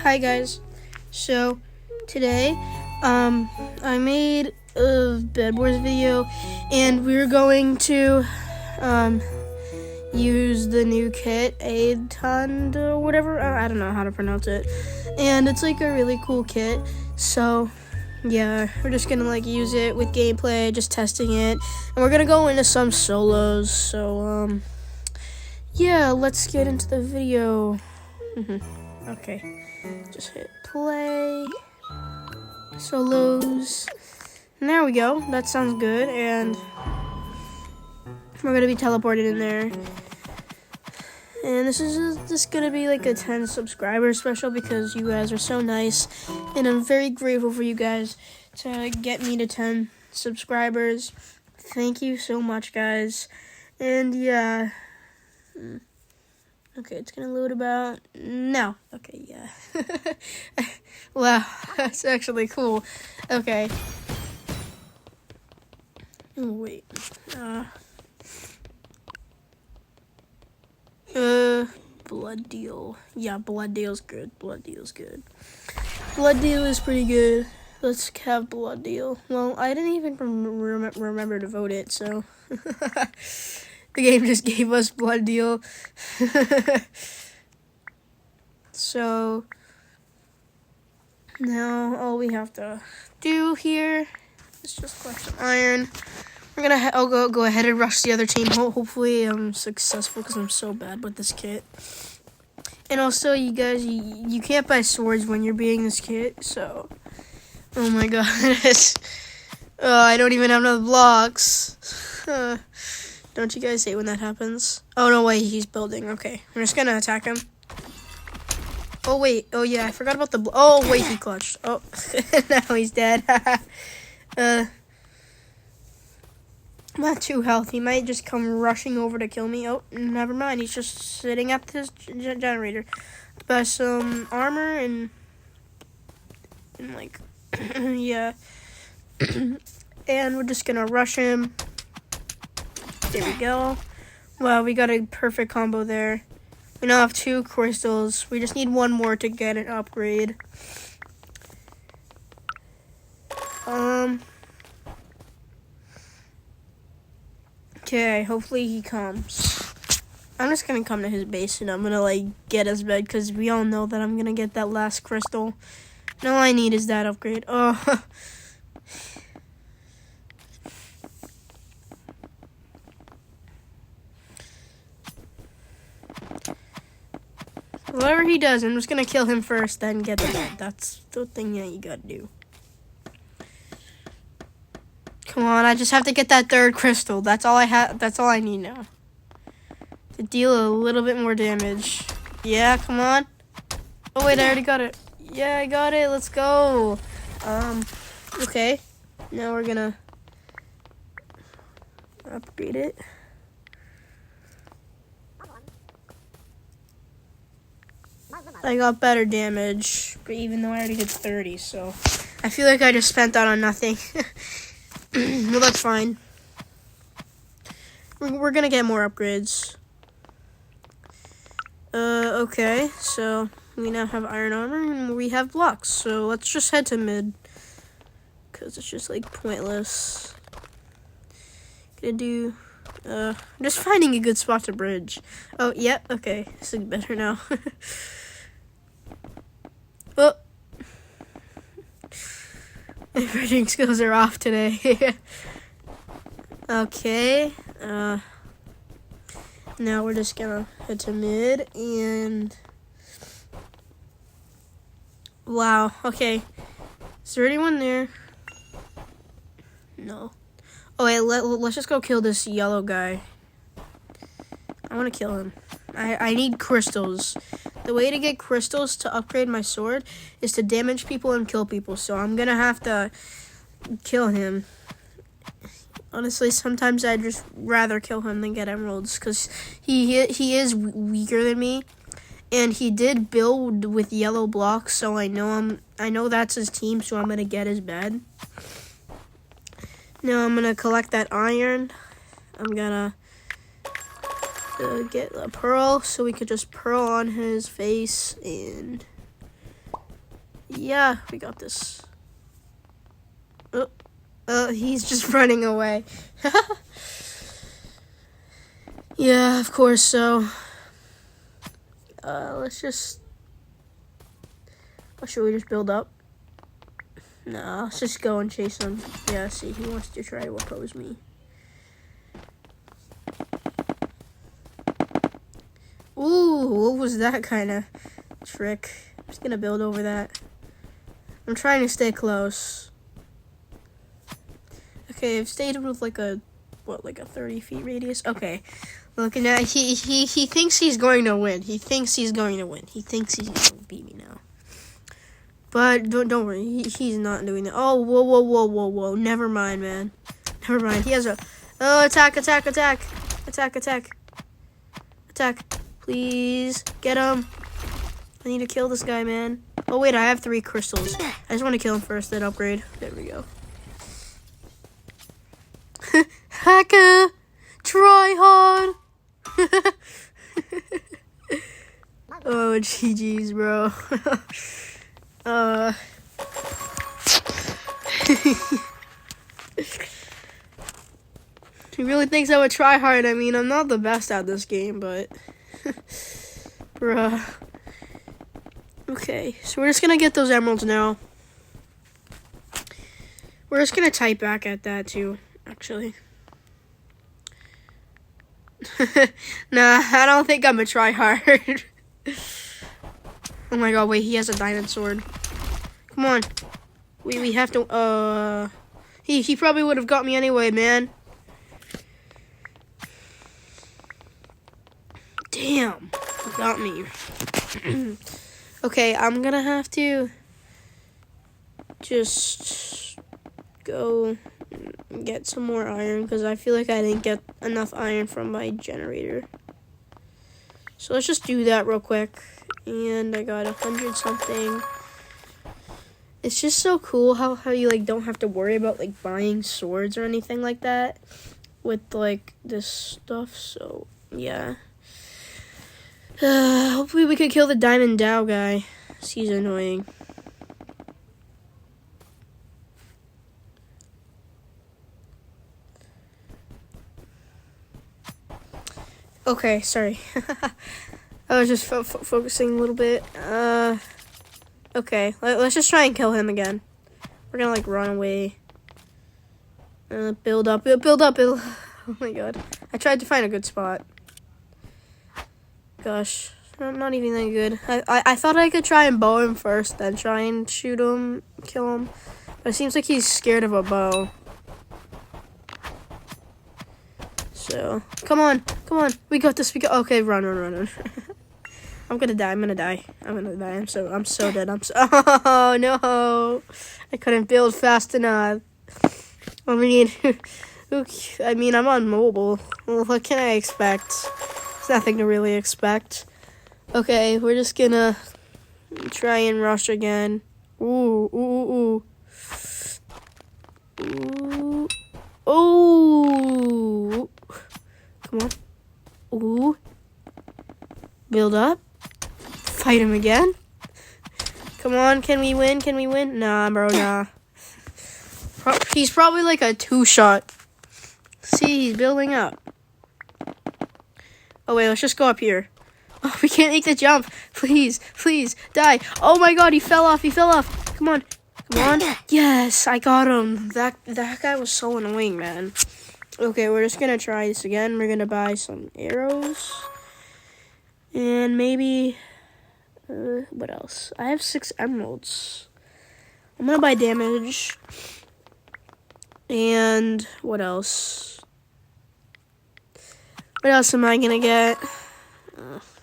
Hi guys. So today I made a Bedwars video and we're going to use the new kit, ADETUNde or whatever. I don't know how to pronounce it. And it's like a really cool kit. So yeah, we're just gonna use it with gameplay, just testing it. And we're gonna go into some solos. So yeah, let's get into the video. Okay, just hit play, solos, and there we go. That sounds good, and we're gonna be teleported in there. And this is just gonna be like a 10 subscriber special because you guys are so nice, and I'm very grateful for you guys to get me to 10 subscribers. Thank you so much, guys. And yeah. Okay, it's gonna load about now. Okay, yeah. Wow, that's actually cool. Okay. Oh, wait. Blood deal. Yeah, blood deal's good. Blood deal's good. Blood deal is pretty good. Let's have blood deal. Well, I didn't even remember to vote it, so. The game just gave us blood deal. So now all we have to do here is just collect some iron. We're gonna I'll go ahead and rush the other team. Hopefully I'm successful because I'm so bad with this kit. And also, you guys, you can't buy swords when you're being this kit. So, oh my gosh, I don't even have enough blocks. Don't you guys hate when that happens? Oh, no, wait, he's building. Okay, I'm just gonna attack him. Oh, wait. Oh, yeah, I forgot about the... Oh, wait, he clutched. Oh, now he's dead. I'm not too healthy. He might just come rushing over to kill me. Oh, never mind. He's just sitting at this generator. Buy some armor and like, yeah. And we're just gonna rush him. There we go. Wow, we got a perfect combo there. We now have 2 crystals. We just need 1 more to get an upgrade. Okay, hopefully he comes. I'm just gonna come to his base and I'm gonna get his bed because we all know that I'm gonna get that last crystal. And all I need is that upgrade. Oh. Whatever he does, I'm just gonna kill him first, then get the bed. That's the thing that you gotta do. Come on, I just have to get that 3rd crystal. That's all I have. That's all I need now. To deal a little bit more damage. Yeah, come on. Oh wait, I already got it. Yeah, I got it. Let's go. Okay. Now we're gonna upgrade it. I got better damage, but even though I already did 30, so I feel like I just spent that on nothing. Well, that's fine. We're gonna get more upgrades. Okay, so we now have iron armor and we have blocks, so let's just head to mid, because it's just pointless. Gonna do, just finding a good spot to bridge. Oh, yeah, okay, this is better now. Oh, my bridging skills are off today. Okay, now we're just gonna head to mid and wow, okay. Is there anyone there? No. Oh wait, let's just go kill this yellow guy. I want to kill him. I need crystals. The way to get crystals to upgrade my sword is to damage people and kill people. So I'm gonna have to kill him. Honestly, sometimes I'd just rather kill him than get emeralds because he is weaker than me, and he did build with yellow blocks. So I know that's his team. So I'm gonna get his bed. Now I'm gonna collect that iron. I'm gonna get a pearl so we could just pearl on his face and Yeah, we got this. He's just running away. Yeah, of course. So, let's just. Or should we just build up? No, let's just go and chase him. Yeah, see, he wants to try to oppose me. Ooh, what was that kind of trick? I'm just gonna build over that. I'm trying to stay close. Okay, I've stayed with like a 30 feet radius? Okay. Looking at he thinks he's going to win. He thinks he's going to win. He thinks he's going to beat me now. But don't worry, he's not doing that. Oh, whoa. Never mind, man. Never mind. He has a attack. Attack. Please get him. I need to kill this guy, man. Oh wait, I have 3 crystals. I just want to kill him first, then upgrade. There we go. Hacker, try hard. Oh, GG's, bro. He really thinks I would try hard. I mean, I'm not the best at this game, but bruh. Okay, so we're just gonna get those emeralds now. We're just gonna type back at that too, actually. Nah, I don't think I'm gonna try hard. Oh my god, wait, he has a diamond sword. Come on. We have to, he probably would have got me anyway, man. Damn, he got me. Okay, I'm gonna have to just go get some more iron because I feel like I didn't get enough iron from my generator. So let's just do that real quick. And I got 100 something. It's just so cool how you like don't have to worry about like buying swords or anything like that with like this stuff. So yeah. Hopefully we could kill the Diamond Dow guy. He's annoying. Okay, sorry. I was just focusing a little bit. Okay, let's just try and kill him again. We're gonna like run away. Build up. Oh my god. I tried to find a good spot. Gosh, not even that good. I thought I could try and bow him first, then try and shoot him, kill him. But it seems like he's scared of a bow. So, come on. We got this. Okay, run. I'm gonna die. I'm so dead. Oh no! I couldn't build fast enough. I mean, I'm on mobile. Well, what can I expect? There's nothing to really expect. Okay, we're just gonna try and rush again. Ooh. Come on. Ooh. Build up. Fight him again. Come on, can we win? Nah, bro, nah. He's probably like a 2-shot. See, he's building up. Oh, wait, let's just go up here. Oh, we can't make the jump. Please, die. Oh my god, he fell off. Come on. Yes, I got him. That guy was so annoying, man. Okay, we're just gonna try this again. We're gonna buy some arrows. And maybe... what else? I have 6 emeralds. I'm gonna buy damage. And what else? What else am I gonna get?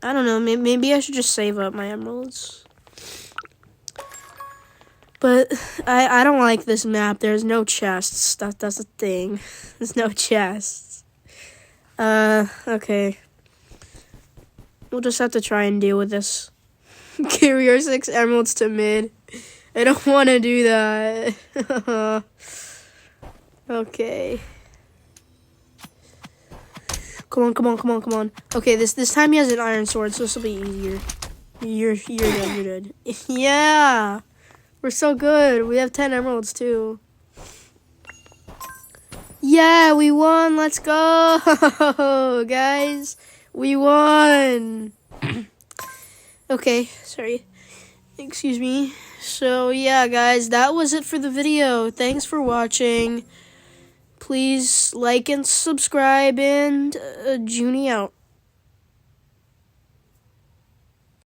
I don't know. Maybe I should just save up my emeralds. But I don't like this map. There's no chests. That's the thing. There's no chests. Okay. We'll just have to try and deal with this. Carry our 6 emeralds to mid. I don't want to do that. Okay. Come on. Okay, this time he has an iron sword, so this will be easier. You're dead. Yeah. We're so good. We have 10 emeralds too. Yeah, we won. Let's go, guys. We won. Okay, sorry. Excuse me. So, yeah, guys, that was it for the video. Thanks for watching. Please like and subscribe, and Junie out.